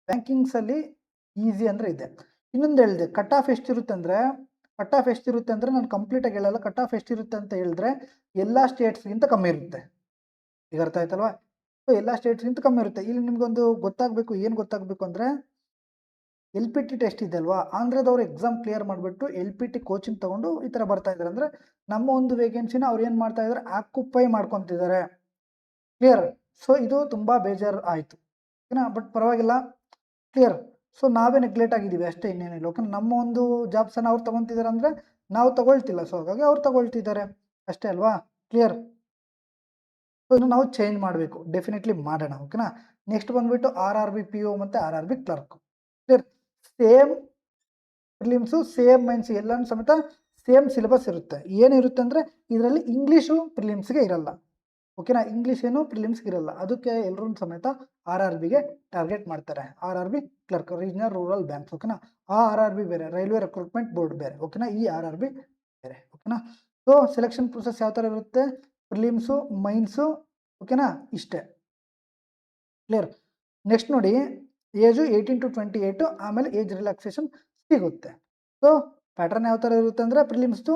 ಬ್ಯಾಂಕಿಂಗ್ಸಲ್ಲಿ ಈಸಿ ಅಂದರೆ ಇದೆ. ಇನ್ನೊಂದು ಹೇಳಿದೆ, ಕಟ್ ಆಫ್ ಎಷ್ಟಿರುತ್ತೆ ಅಂದರೆ ನಾನು ಕಂಪ್ಲೀಟಾಗಿ ಹೇಳಲ್ಲ. ಕಟ್ ಆಫ್ ಎಷ್ಟಿರುತ್ತೆ ಅಂತ ಹೇಳಿದ್ರೆ ಎಲ್ಲ ಸ್ಟೇಟ್ಸ್ಗಿಂತ ಕಮ್ಮಿ ಇರುತ್ತೆ. ಈಗ ಅರ್ಥ ಆಯ್ತಲ್ವಾ? ಸೊ ಎಲ್ಲ ಸ್ಟೇಟ್ಸ್ಗಿಂತ ಕಮ್ಮಿ ಇರುತ್ತೆ. ಇಲ್ಲಿ ನಿಮಗೊಂದು ಗೊತ್ತಾಗಬೇಕು, ಏನು ಗೊತ್ತಾಗಬೇಕು ಅಂದರೆ ಎಲ್ ಪಿ ಟಿ ಟೆಸ್ಟ್ ಇದೆ ಅಲ್ವಾ? ಆಂಧ್ರದವ್ರು ಎಕ್ಸಾಮ್ ಕ್ಲಿಯರ್ ಮಾಡಿಬಿಟ್ಟು ಎಲ್ ಪಿ ಟಿ ಕೋಚಿಂಗ್ ತೊಗೊಂಡು ಈ ಥರ ಬರ್ತಾ ಇದ್ದಾರೆ ಅಂದರೆ ನಮ್ಮ ಒಂದು ವೇಕೆನ್ಸಿನ ಅವ್ರು ಏನು ಮಾಡ್ತಾ ಇದ್ದಾರೆ, ಆಕ್ಯುಪೈ ಮಾಡ್ಕೊತಿದ್ದಾರೆ. ಕ್ಲಿಯರ್? ಸೊ ಇದು ತುಂಬ ಬೇಜಾರು ಆಯಿತು. ಓಕೆನಾ? ಬಟ್ ಪರವಾಗಿಲ್ಲ. ಕ್ಲಿಯರ್? ಸೊ ನಾವೇ ನೆಗ್ಲೆಕ್ಟ್ ಆಗಿದ್ದೀವಿ ಅಷ್ಟೇ, ಇನ್ನೇನಿಲ್ಲ. ಓಕೆ? ನಮ್ಮ ಒಂದು ಜಾಬ್ಸನ್ನು ಅವ್ರು ತೊಗೊತಿದ್ದಾರೆ ಅಂದರೆ ನಾವು ತೊಗೊಳ್ತಿಲ್ಲ. ಸೊ ಹಾಗಾಗಿ ಅವ್ರು ತೊಗೊಳ್ತಿದ್ದಾರೆ ಅಷ್ಟೇ ಅಲ್ವಾ? ಕ್ಲಿಯರ್? ಸೊ ಇನ್ನು ನಾವು ಚೇಂಜ್ ಮಾಡಬೇಕು, ಡೆಫಿನೆಟ್ಲಿ ಮಾಡೋಣ. ಓಕೆನಾ? ನೆಕ್ಸ್ಟ್ ಬಂದುಬಿಟ್ಟು R R B P O ಮತ್ತು R R B clerk. Clear? Same prelims, same mains ಎಲ್ಲನೂ ಸಮೇತ ಸೇಮ್ ಸಿಲೆಬಸ್ ಇರುತ್ತೆ. ಏನಿರುತ್ತೆ ಅಂದರೆ ಇದರಲ್ಲಿ ಇಂಗ್ಲೀಷು ಪ್ರಿಲಿಮ್ಸ್ಗೆ ಇರಲ್ಲ. ಓಕೆನಾ? ಇಂಗ್ಲೀಷ್ ಏನು ಪ್ರಿಲಿಮ್ಸ್ಗೆ ಇರಲ್ಲ. ಅದಕ್ಕೆ ಎಲ್ಲರೂ ಸಮೇತ ಆರ್ ಆರ್ ಬಿಗೆ ಟಾರ್ಗೆಟ್ ಮಾಡ್ತಾರೆ. R R B clerk, regional rural banks. ಓಕೆನಾ? ಆ ಆರ್ ಆರ್ ಬಿ ಬೇರೆ, ರೈಲ್ವೆ ರಿಕ್ರೂಟ್ಮೆಂಟ್ ಬೋರ್ಡ್ ಬೇರೆ. ಓಕೆನಾ? ಈ ಆರ್ ಆರ್ ಬಿ ಬೇರೆ. ಓಕೆನಾ? ಸೊ ಸೆಲೆಕ್ಷನ್ ಪ್ರೊಸೆಸ್ ಯಾವ ಥರ ಇರುತ್ತೆ? Prelims, mains. ಓಕೆನಾ? ಇಷ್ಟೇ. ಕ್ಲಿಯರ್? ನೆಕ್ಸ್ಟ್ ನೋಡಿ, ಏಜು 18 to 28, ಆಮೇಲೆ ಏಜ್ ರಿಲ್ಯಾಕ್ಸೇಷನ್ ಸಿಗುತ್ತೆ. ಸೊ ಪ್ಯಾಟರ್ನ್ ಯಾವ ಥರ ಇರುತ್ತೆ ಅಂದರೆ ಪ್ರಿಲಿಮ್ಸ್ದು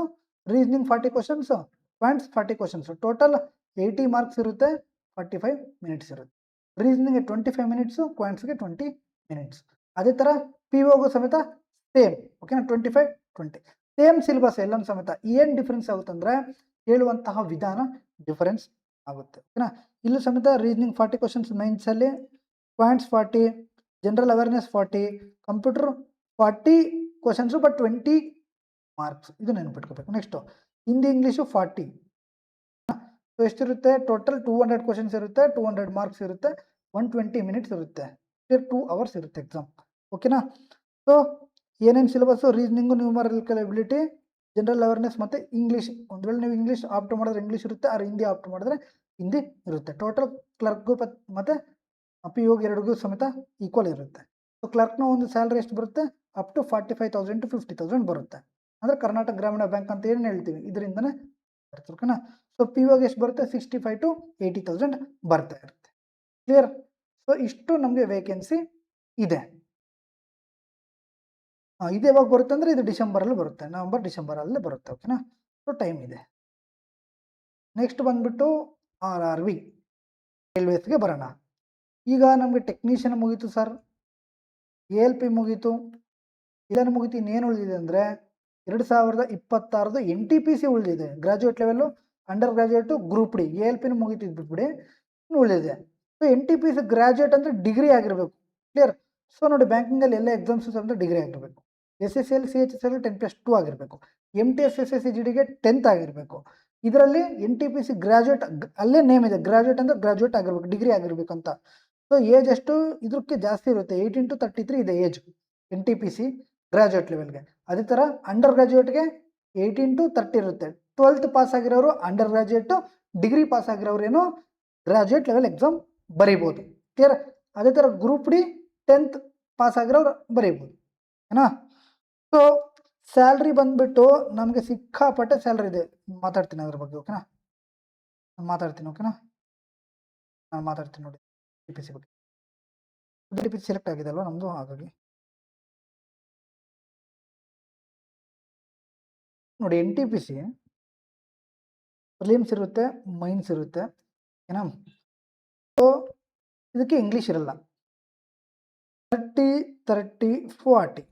reasoning 40 questions, quants 40 questions, total 80 marks ಇರುತ್ತೆ, 45 ಮಿನಿಟ್ಸ್ ಇರುತ್ತೆ. ರೀಸನಿಂಗ್ಗೆ 25 ಮಿನಿಟ್ಸು, ಕ್ವಾಂಟ್ಸ್ಗೆ 20 ಮಿನಿಟ್ಸ್. ಅದೇ ಥರ ಪಿ ಒಗೂ ಸಮೇತ ಸೇಮ್. ಓಕೆನಾ? 25, 20. ಸೇಮ್ ಸಿಲೆಬಸ್ ಎಲ್ಲನೂ ಸಮೇತ. ಏನು ಡಿಫ್ರೆನ್ಸ್ ಆಗುತ್ತೆ ಅಂದರೆ ಹೇಳುವಂತಹ ವಿಧಾನ ಡಿಫರೆನ್ಸ್ ಆಗುತ್ತೆ. ಓಕೆನಾ. ಇಲ್ಲೂ ಸಮೇತ ರೀಸನಿಂಗ್ 40 ಕ್ವಶನ್ಸ್ ಮೈನ್ಸಲ್ಲಿ, points 40, general awareness 40, computer 40 questions but 20 marks. ಇದು ನೆನಪಿಟ್ಕೋಬೇಕು. Next Hindi English 40. ಸೊ ಎಷ್ಟಿರುತ್ತೆ ಟೋಟಲ್ 200 ಕ್ವಶನ್ಸ್ ಇರುತ್ತೆ, 200 ಮಾರ್ಕ್ಸ್ ಇರುತ್ತೆ, 120 ಮಿನಿಟ್ಸ್ ಇರುತ್ತೆ, 2 ಅವರ್ಸ್ ಇರುತ್ತೆ ಎಕ್ಸಾಮ್. ಓಕೆನಾ. ಸೊ ಏನೇನು syllabus reasoning, numerical ability, general awareness ಮತ್ತು ಇಂಗ್ಲೀಷ್. ಒಂದು ವೇಳೆ ನೀವು ಇಂಗ್ಲೀಷ್ ಆಪ್ಟ್ ಮಾಡಿದ್ರೆ ಇಂಗ್ಲೀಷ್ ಇರುತ್ತೆ, ಆದ್ರೆ ಹಿಂದಿ ಆಪ್ಟ್ ಮಾಡಿದ್ರೆ ಹಿಂದಿ ಇರುತ್ತೆ. ಟೋಟಲ್ ಕ್ಲರ್ಕ್ಗೂ ಮತ್ತು ಪಿ ಯುಗೆ ಎರಡಿಗೂ ಸಮೇತ ಈಕ್ವಲ್ ಇರುತ್ತೆ. ಸೊ ಕ್ಲರ್ಕ್ನ ಒಂದು ಸ್ಯಾಲ್ರಿ ಎಷ್ಟು ಬರುತ್ತೆ? ಅಪ್ ಟು 45,000 to 50,000 ಬರುತ್ತೆ. ಅಂದರೆ ಕರ್ನಾಟಕ ಗ್ರಾಮೀಣ ಬ್ಯಾಂಕ್ ಅಂತ ಏನು ಹೇಳ್ತೀವಿ ಇದರಿಂದನೇ ಬರುತ್ತೆ. ಓಕೆನಾ. ಸೊ ಪಿ ಯುಗೆ ಎಷ್ಟು ಬರುತ್ತೆ? 65 to 80,000 ಬರ್ತಾ ಇರುತ್ತೆ. ಕ್ಲಿಯರ್. ಸೊ ಇಷ್ಟು ನಮಗೆ ವೇಕೆನ್ಸಿ ಇದೆ. ಇದು ಯಾವಾಗ ಬರುತ್ತೆ ಅಂದರೆ ಇದು ಡಿಸೆಂಬರಲ್ಲಿ ಬರುತ್ತೆ, ನವಂಬರ್ ಡಿಸೆಂಬರಲ್ಲೇ ಬರುತ್ತೆ. ಓಕೆನಾ. ಸೊ ಟೈಮ್ ಇದೆ. ನೆಕ್ಸ್ಟ್ ಬಂದ್ಬಿಟ್ಟು RRV ರೈಲ್ವೇಸ್ಗೆ ಬರೋಣ. ಈಗ ನಮಗೆ ಟೆಕ್ನಿಷಿಯನ್ ಮುಗೀತು ಸರ್, ALP ಮುಗೀತು, ಇದನ್ನು ಮುಗೀತು. ಇನ್ನೇನು ಉಳಿದಿದೆ ಅಂದರೆ 2026 NTPC ಉಳಿದಿದೆ, graduate level, undergraduate, group D. ALPನೂ ಮುಗೀತಿದ್ದು ಬಿಟ್ಬಿಡಿ, ಇನ್ನು ಉಳಿದಿದೆ. ಸೊ NTPC ಗ್ರಾಜುಯೇಟ್ ಅಂದರೆ ಡಿಗ್ರಿ ಆಗಿರಬೇಕು. ಕ್ಲಿಯರ್. ಸೊ ನೋಡಿ, ಬ್ಯಾಂಕಿಂಗಲ್ಲಿ ಎಲ್ಲ ಎಕ್ಸಾಮ್ಸು ಸಮೇತ ಡಿಗ್ರಿ ಆಗಿರಬೇಕು. SSL CHSL 10+2 ಆಗಿರಬೇಕು. MTS SSC GDಗೆ 10th ಆಗಿರಬೇಕು. ಇದರಲ್ಲಿ NTPC ಗ್ರಾಜುಯೇಟ್ ಅಲ್ಲೇ ನೇಮ್ ಇದೆ, ಗ್ರಾಜುಯೇಟ್ ಅಂದರೆ ಗ್ರಾಜುಯೇಟ್ ಆಗಿರ್ಬೇಕು, ಡಿಗ್ರಿ ಆಗಿರ್ಬೇಕು ಅಂತ. ಸೊ ಏಜ್ ಎಷ್ಟು ಇದಕ್ಕೆ ಜಾಸ್ತಿ ಇರುತ್ತೆ, 18 to 33 ಇದೆ ಏಜ್ NTPC ಗ್ರಾಜುಯೇಟ್ ಲೆವೆಲ್ಗೆ. ಅದೇ ಥರ ಅಂಡರ್ ಗ್ರಾಜುಯೇಟ್ಗೆ 18 to 30 ಇರುತ್ತೆ. 12th ಪಾಸ್ ಆಗಿರೋರು ಅಂಡರ್ ಗ್ರಾಜುಯೇಟು, ಡಿಗ್ರಿ ಪಾಸ್ ಆಗಿರೋರು ಏನು ಗ್ರಾಜುಯೇಟ್ ಲೆವೆಲ್ ಎಕ್ಸಾಮ್ ಬರೀಬೋದು. ಕ್ಲಿಯರ್. ಅದೇ ಥರ ಗ್ರೂಪ್ ಡಿ 10th ಪಾಸ್ ಆಗಿರೋರು ಬರೀಬೋದು. ಏನಾ. ಸೊ ಸ್ಯಾಲ್ರಿ ಬಂದ್ಬಿಟ್ಟು ನಮಗೆ ಸಿಕ್ಕಾಪಟ್ಟೆ ಸ್ಯಾಲ್ರಿ ಇದೆ. ಮಾತಾಡ್ತೀನಿ ಅದ್ರ ಬಗ್ಗೆ. ಓಕೆನಾ. ನಾನು ಮಾತಾಡ್ತೀನಿ ನೋಡಿ NTPC ಬಗ್ಗೆ. NTPC ಸೆಲೆಕ್ಟ್ ಆಗಿದೆ ಅಲ್ವಾ ನಮ್ಮದು, ಹಾಗಾಗಿ ನೋಡಿ NTPC ಪ್ರಿಲಿಮ್ಸ್ ಇರುತ್ತೆ, ಮೈನ್ಸ್ ಇರುತ್ತೆ. ಏನಾ. ಸೊ ಇದಕ್ಕೆ ಇಂಗ್ಲೀಷ್ ಇರಲ್ಲ. 30, 30, 40,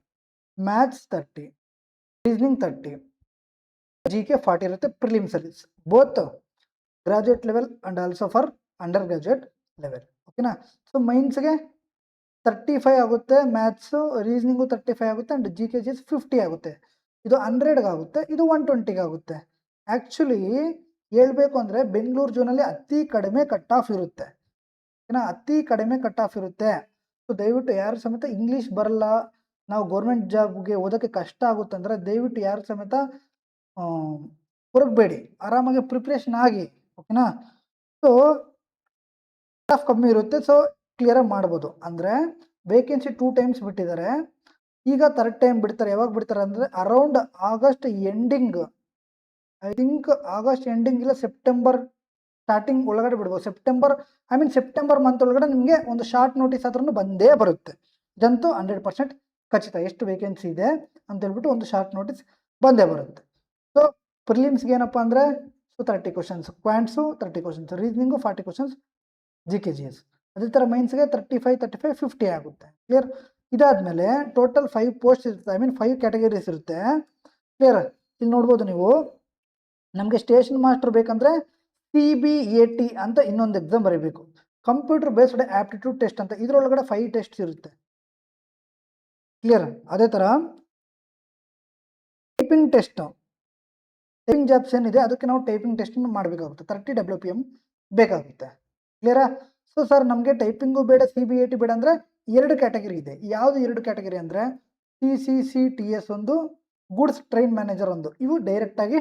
ಮ್ಯಾಥ್ಸ್ 30, ರೀಸನಿಂಗ್ 30, GK 40 ಇರುತ್ತೆ ಪ್ರಿಲಿಮ್ಸಲ್ಲಿ, both graduate level and also for undergraduate level. ಓಕೆನಾ. ಸೊ ಮೈನ್ಸ್ಗೆ 35 ಆಗುತ್ತೆ, ಮ್ಯಾಥ್ಸು ರೀಸನಿಂಗು 35 ಆಗುತ್ತೆ, ಆ್ಯಂಡ್ GK 50 ಆಗುತ್ತೆ. ಇದು 100ಗೆ ಆಗುತ್ತೆ, ಇದು 120ಗೆ ಆಗುತ್ತೆ. ಆ್ಯಕ್ಚುಲಿ ಹೇಳ್ಬೇಕು ಅಂದರೆ ಬೆಂಗಳೂರು ಝೋನಲ್ಲಿ ಅತಿ ಕಡಿಮೆ ಕಟ್ ಆಫ್ ಇರುತ್ತೆ. ಓಕೆನಾ. ಅತಿ ಕಡಿಮೆ ಕಟ್ ಆಫ್ ಇರುತ್ತೆ. ಸೊ ದಯವಿಟ್ಟು ಯಾರು ಸಮೇತ ಇಂಗ್ಲೀಷ್ ಬರಲ್ಲ, ನಾವು ಗೌರ್ಮೆಂಟ್ ಜಾಬ್ಗೆ ಓದೋಕ್ಕೆ ಕಷ್ಟ ಆಗುತ್ತೆ ಅಂದರೆ ದಯವಿಟ್ಟು ಯಾರು ಸಮೇತ ಹೊರಗಬೇಡಿ, ಆರಾಮಾಗಿ ಪ್ರಿಪ್ರೇಷನ್ ಆಗಿ. ಓಕೆನಾ. ಸೊ ಕಟ್ ಆಫ್ ಕಮ್ಮಿ ಇರುತ್ತೆ, ಸೊ ಕ್ಲಿಯರಾಗಿ ಮಾಡ್ಬೋದು. ಅಂದರೆ ವೇಕೆನ್ಸಿ 2 ಟೈಮ್ಸ್ ಬಿಟ್ಟಿದ್ದಾರೆ, ಈಗ 3rd ಟೈಮ್ ಬಿಡ್ತಾರೆ. ಯಾವಾಗ ಬಿಡ್ತಾರೆ ಅಂದರೆ around August ending, I think August ending ಇಲ್ಲ ಸೆಪ್ಟೆಂಬರ್ ಸ್ಟಾರ್ಟಿಂಗ್ ಒಳಗಡೆ ಬಿಡ್ಬೋದು. ಸೆಪ್ಟೆಂಬರ್ ಮಂತ್ ಒಳಗಡೆ ನಿಮಗೆ ಒಂದು ಶಾರ್ಟ್ ನೋಟಿಸ್ ಆದ್ರೂ ಬಂದೇ ಬರುತ್ತೆ. ಇದಂತೂ 100% ಖಚಿತ. ಎಷ್ಟು ವೇಕೆನ್ಸಿ ಇದೆ ಅಂತ ಹೇಳ್ಬಿಟ್ಟು ಒಂದು ಶಾರ್ಟ್ ನೋಟಿಸ್ ಬಂದೇ ಬರುತ್ತೆ. ಸೊ ಪ್ರಿಲಿಮ್ಸ್ಗೆ ಏನಪ್ಪ ಅಂದರೆ so 30 questions, quants 30 questions, reasoning 40 questions, GK GS. ಅದೇ ಥರ ಮೈನ್ಸ್ಗೆ 35, 35, 50 ಆಗುತ್ತೆ. ಕ್ಲಿಯರ್. ಇದಾದಮೇಲೆ ಟೋಟಲ್ 5 ಪೋಸ್ಟ್ ಇರುತ್ತೆ, 5 ಕ್ಯಾಟಗರೀಸ್ ಇರುತ್ತೆ. ಕ್ಲಿಯರ್. ಇಲ್ಲಿ ನೋಡ್ಬೋದು ನೀವು, ನಮಗೆ ಸ್ಟೇಷನ್ ಮಾಸ್ಟರ್ ಬೇಕಂದರೆ CBAT ಅಂತ ಇನ್ನೊಂದು ಎಕ್ಸಾಮ್ ಬರೀಬೇಕು, ಕಂಪ್ಯೂಟರ್ ಬೇಸ್ಡ್ ಆಪ್ಟಿಟ್ಯೂಡ್ ಟೆಸ್ಟ್ ಅಂತ. ಇದರೊಳಗಡೆ 5 ಟೆಸ್ಟ್ಸ್ ಇರುತ್ತೆ. ಕ್ಲಿಯರ್. ಅದೇ ಥರ ಟೈಪಿಂಗ್ ಟೆಸ್ಟ್, ಟೈಪಿಂಗ್ ಜಾಬ್ಸ್ ಏನಿದೆ ಅದಕ್ಕೆ ನಾವು ಟೈಪಿಂಗ್ ಟೆಸ್ಟ್ ಮಾಡಬೇಕಾಗುತ್ತೆ, 30 WPM ಬೇಕಾಗುತ್ತೆ. ಕ್ಲಿಯರಾ. ಸೊ ಸರ್ ನಮಗೆ ಟೈಪಿಂಗು ಬೇಡ, CBAT ಬೇಡ ಅಂದರೆ 2 ಕ್ಯಾಟಗರಿ ಇದೆ. ಯಾವುದು 2 ಕ್ಯಾಟಗರಿ ಅಂದರೆ CCCTS ಒಂದು, ಗೂಡ್ಸ್ ಟ್ರೈನ್ ಮ್ಯಾನೇಜರ್ ಒಂದು. ಇವು ಡೈರೆಕ್ಟಾಗಿ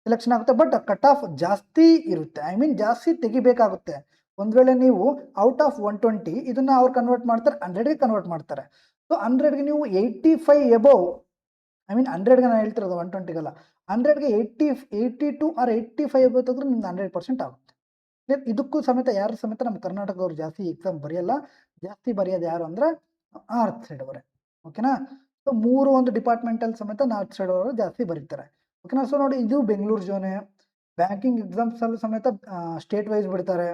ಸೆಲೆಕ್ಷನ್ ಆಗುತ್ತೆ, ಬಟ್ ಕಟ್ ಆಫ್ ಜಾಸ್ತಿ ಇರುತ್ತೆ. ಜಾಸ್ತಿ ತೆಗಿಬೇಕಾಗುತ್ತೆ. ಒಂದು ವೇಳೆ ನೀವು ಔಟ್ ಆಫ್ 120 ಇದನ್ನು ಅವ್ರು ಕನ್ವರ್ಟ್ ಮಾಡ್ತಾರೆ, 100ಗೆ ಕನ್ವರ್ಟ್ ಮಾಡ್ತಾರೆ. ಸೊ 100ಗೆ ನೀವು 85 ಎಬೋವ್, 100ಗೆ ನಾನು ಹೇಳ್ತಿರೋದು 120ಗಲ್ಲ, 100ಗೆ 82 or 85 ಎಬೋವ್ ತೆಗೆದ್ರೆ ನಿಮ್ದು 100% ಆಗುತ್ತೆ. ಇದಕ್ಕೂ ಸಮೇತ ಯಾರು ಸಮೇತ ನಮ್ಮ ಕರ್ನಾಟಕದವ್ರು ಜಾಸ್ತಿ ಎಕ್ಸಾಮ್ ಬರೆಯಲ್ಲ. ಜಾಸ್ತಿ ಬರೆಯೋದು ಯಾರು ಅಂದರೆ ನಾರ್ತ್ ಸೈಡ್ ಅವರೇ. ಓಕೆನಾ. ಸೊ 3 ಒಂದು ಡಿಪಾರ್ಟ್ಮೆಂಟಲ್ಲಿ ಸಮೇತ ನಾರ್ತ್ ಸೈಡ್ ಅವರು ಜಾಸ್ತಿ ಬರೀತಾರೆ. ಓಕೆನಾ. ಸೊ ನೋಡಿ, ಇದು ಬೆಂಗಳೂರು ಝೋನೆ. ಬ್ಯಾಂಕಿಂಗ್ ಎಕ್ಸಾಮ್ಸಲ್ಲೂ ಸಮೇತ ಸ್ಟೇಟ್ ವೈಸ್ ಬಿಡ್ತಾರೆ.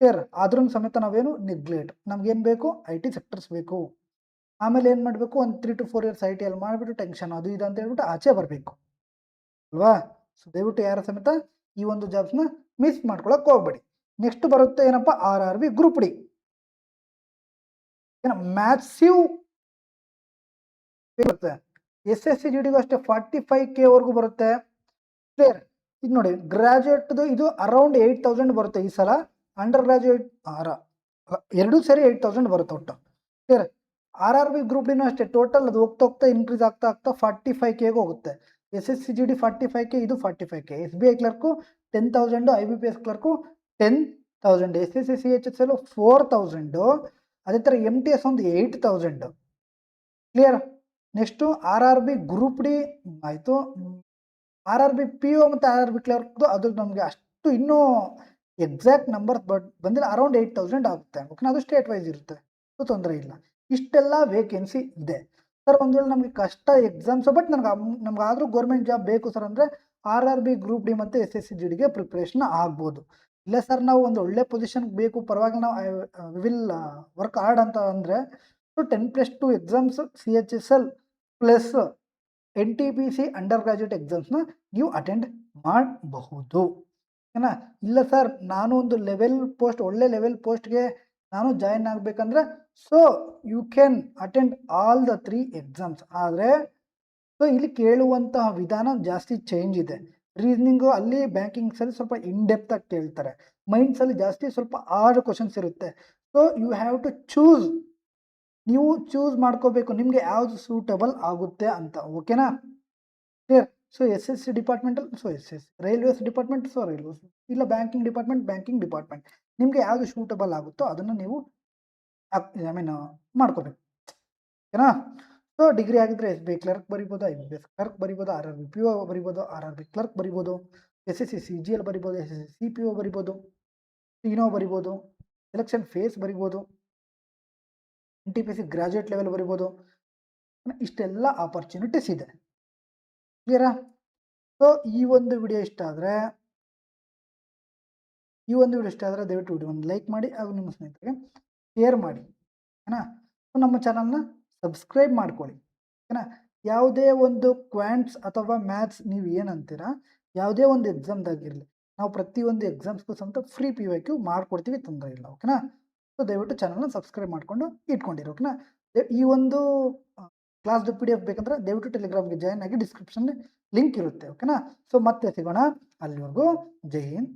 ಕ್ಲಿಯರ್. ಆದ್ರೂ ಸಮೇತ ನಾವೇನು ನೆಗ್ಲೆಕ್ಟ್, ನಮ್ಗೇನು ಬೇಕು, IT ಸೆಕ್ಟರ್ಸ್ ಬೇಕು. ಆಮೇಲೆ ಏನು ಮಾಡಬೇಕು, ಒಂದು 3 to 4 years I T L ಮಾಡಿಬಿಟ್ಟು ಟೆನ್ಷನ್ ಅದು ಇದು ಅಂತ ಹೇಳ್ಬಿಟ್ಟು ಆಚೆ ಬರಬೇಕು ಅಲ್ವಾ. ಸೊ ದಯವಿಟ್ಟು ಯಾರ ಸಮೇತ ಈ ಒಂದು ಜಾಬ್ಸ್ನ ಮಿಸ್ ಮಾಡ್ಕೊಳಕ್ಕೆ ಹೋಗ್ಬೇಡಿ. ನೆಕ್ಸ್ಟ್ ಬರುತ್ತೆ ಏನಪ್ಪ, RRB ಗ್ರೂಪ್ ಡಿ. ಮ್ಯಾಸಿವ್ ಬರುತ್ತೆ. SSC GDಗೂ ಅಷ್ಟೇ 45K ವರೆಗೂ ಬರುತ್ತೆ. ಕ್ಲಿಯರ್. ಇದು ನೋಡಿ ಗ್ರಾಜುಯೇಟ್ದು ಇದು ಅರೌಂಡ್ 8,000 ಬರುತ್ತೆ ಈ ಸಲ. ಅಂಡರ್ ಗ್ರಾಜುಯೇಟ್ ಎರಡೂ ಸೇರಿ 8,000 ಬರುತ್ತೆ ಒಟ್ಟು. ಕ್ಲಿಯರ್. RRB ಗ್ರೂಪ್ ಡಿನೂ ಅಷ್ಟೇ ಟೋಟಲ್ ಅದು ಹೋಗ್ತಾ ಹೋಗ್ತಾ ಇನ್ಕ್ರೀಸ್ ಆಗ್ತಾ ಆಗ್ತಾ 45Kಗೆ ಹೋಗುತ್ತೆ. SSC GD 45K, ಇದು 45K. SBI clerk 10,000, IBPS clerk 10,000, SSC CHSL 4,000, ಅದೇ ಥರ MTS ಒಂದು 8,000. Clear. Next RRB group D ಆಯಿತು. RRB PO ಮತ್ತು RRB ಕ್ಲರ್ಕ್ದು ಅದು ನಮಗೆ ಅಷ್ಟು ಇನ್ನೂ ಎಕ್ಸಾಕ್ಟ್ ನಂಬರ್ ಬಂದಿಲ್ಲ, ಅರೌಂಡ್ 8,000 ಆಗುತ್ತೆ. ಓಕೆನಾ, ಅದು ಸ್ಟೇಟ್ ವೈಸ್ ಇರುತ್ತೆ, ಸೊ ತೊಂದರೆ ಇಲ್ಲ. ಇಷ್ಟೆಲ್ಲ ವೇಕೆನ್ಸಿ ಇದೆ ಸರ್. ಒಂದು ವೇಳೆ ನಮಗೆ ಕಷ್ಟ ಎಕ್ಸಾಮ್ಸ್, ಬಟ್ ನಮ್ಗಾದರೂ ಗೌರ್ಮೆಂಟ್ ಜಾಬ್ ಬೇಕು ಸರ್ ಅಂದರೆ RRB ಗ್ರೂಪ್ ಡಿ ಮತ್ತು SSC GDಗೆ ಪ್ರಿಪ್ರೇಷನ್ ಆಗ್ಬೋದು. ಇಲ್ಲ ಸರ್ ನಾವು ಒಂದು ಒಳ್ಳೆ ಪೊಸಿಷನ್ಗೆ ಬೇಕು, ಪರವಾಗಿಲ್ಲ ನಾವು ವಿಲ್ ವರ್ಕ್ ಹಾರ್ಡ್ ಅಂತ ಅಂದರೆ so 10+2 exams CHSL plus NTPC undergraduate ಎಕ್ಸಾಮ್ಸ್ನ ನೀವು ಅಟೆಂಡ್ ಮಾಡಬಹುದು. ಓಕೆನಾ. ಇಲ್ಲ ಸರ್ ನಾನು ಒಂದು ಲೆವೆಲ್ ಪೋಸ್ಟ್, ಒಳ್ಳೆ ಲೆವೆಲ್ ಪೋಸ್ಟ್ಗೆ ನಾನು ಜಾಯಿನ್ ಆಗಬೇಕಂದ್ರೆ so you can attend all the 3 exams. ಆದರೆ ಸೊ ಇಲ್ಲಿ ಕೇಳುವಂತಹ ವಿಧಾನ ಜಾಸ್ತಿ ಚೇಂಜ್ ಇದೆ. ರೀಸನಿಂಗು ಅಲ್ಲಿ ಬ್ಯಾಂಕಿಂಗ್ಸಲ್ಲಿ ಸ್ವಲ್ಪ ಇನ್ಡೆಪ್ತ್ ಆಗಿ ಕೇಳ್ತಾರೆ, ಮೈಂಡ್ಸಲ್ಲಿ ಜಾಸ್ತಿ ಸ್ವಲ್ಪ 6 ಕ್ವಶನ್ಸ್ ಇರುತ್ತೆ. So you have to choose, ನೀವು ಚೂಸ್ ಮಾಡ್ಕೋಬೇಕು ನಿಮಗೆ ಯಾವುದು ಸೂಟಬಲ್ ಆಗುತ್ತೆ ಅಂತ. ಓಕೆನಾ. Clear. So SSC departmental, so SSC railways department, so railways, ಇಲ್ಲ ಬ್ಯಾಂಕಿಂಗ್ ಡಿಪಾರ್ಟ್ಮೆಂಟ್ ನಿಮಗೆ ಯಾವುದು ಸೂಟಬಲ್ ಆಗುತ್ತೋ ಅದನ್ನು ನೀವು ಮಾಡ್ಕೋಬೇಕು. ಓಕೆನಾ. ಸೊ ಡಿಗ್ರಿ ಆಗಿದ್ರೆ SBI ಕ್ಲರ್ಕ್ ಬರಿಬೋದು, IBPS ಕ್ಲರ್ಕ್ ಬರಿಬೋದು, RRB PO ಬರಿಬೋದು, RRB ಕ್ಲರ್ಕ್ ಬರಿಬೋದು, SSC CGL ಬರಿಬೋದು, SSC CPO ಬರಿಬೋದು, TINO ಬರಿಬೋದು, ಎಲೆಕ್ಷನ್ ಫೇಸ್ ಬರಿಬೋದು, NTPC ಗ್ರಾಜುಯೇಟ್ ಲೆವೆಲ್ ಬರಿಬೋದು. ಇಷ್ಟೆಲ್ಲ ಆಪರ್ಚುನಿಟೀಸ್ ಇದೆ. ಕ್ಲಿಯರಾ. ಸೊ ಈ ಒಂದು ವಿಡಿಯೋ ಇಷ್ಟ ಆದರೆ ದಯವಿಟ್ಟು ವಿಡಿಯೋ ಒಂದು ಲೈಕ್ ಮಾಡಿ ಹಾಗೂ ನಿಮ್ಮ ಸ್ನೇಹಿತರಿಗೆ ಶೇರ್ ಮಾಡಿ. ಓಕೆನಾ. ನಮ್ಮ ಚಾನಲ್ನ ಸಬ್ಸ್ಕ್ರೈಬ್ ಮಾಡ್ಕೊಳ್ಳಿ. ಓಕೆನಾ. ಯಾವುದೇ ಒಂದು ಕ್ವಾಂಟ್ಸ್ ಅಥವಾ ಮ್ಯಾಥ್ಸ್ ನೀವು ಏನಂತೀರಾ, ಯಾವುದೇ ಒಂದು ಎಕ್ಸಾಮ್ದಾಗಿರಲಿ ನಾವು ಪ್ರತಿಯೊಂದು ಎಕ್ಸಾಮ್ಸ್ಗೂ ಸಮೇತ ಫ್ರೀ PYQ ಮಾಡಿಕೊಡ್ತೀವಿ, ತೊಂದರೆ ಇಲ್ಲ. ಓಕೆನಾ. ಸೊ ದಯವಿಟ್ಟು ಚಾನಲ್ನ ಸಬ್ಸ್ಕ್ರೈಬ್ ಮಾಡಿಕೊಂಡು ಇಟ್ಕೊಂಡಿರಿ. ಓಕೆನಾ. ಈ ಒಂದು ಕ್ಲಾಸ್ದು PDF ಬೇಕಂದ್ರೆ ದಯವಿಟ್ಟು ಟೆಲಿಗ್ರಾಮ್ಗೆ ಜಾಯ್ನ್ ಆಗಿ, ಡಿಸ್ಕ್ರಿಪ್ಷನ್ ಲಿಂಕ್ ಇರುತ್ತೆ. ಓಕೆನಾ. ಸೊ ಮತ್ತೆ ಸಿಗೋಣ, ಅಲ್ಲಿವರೆಗೂ ಜೈ ಹಿಂದ್.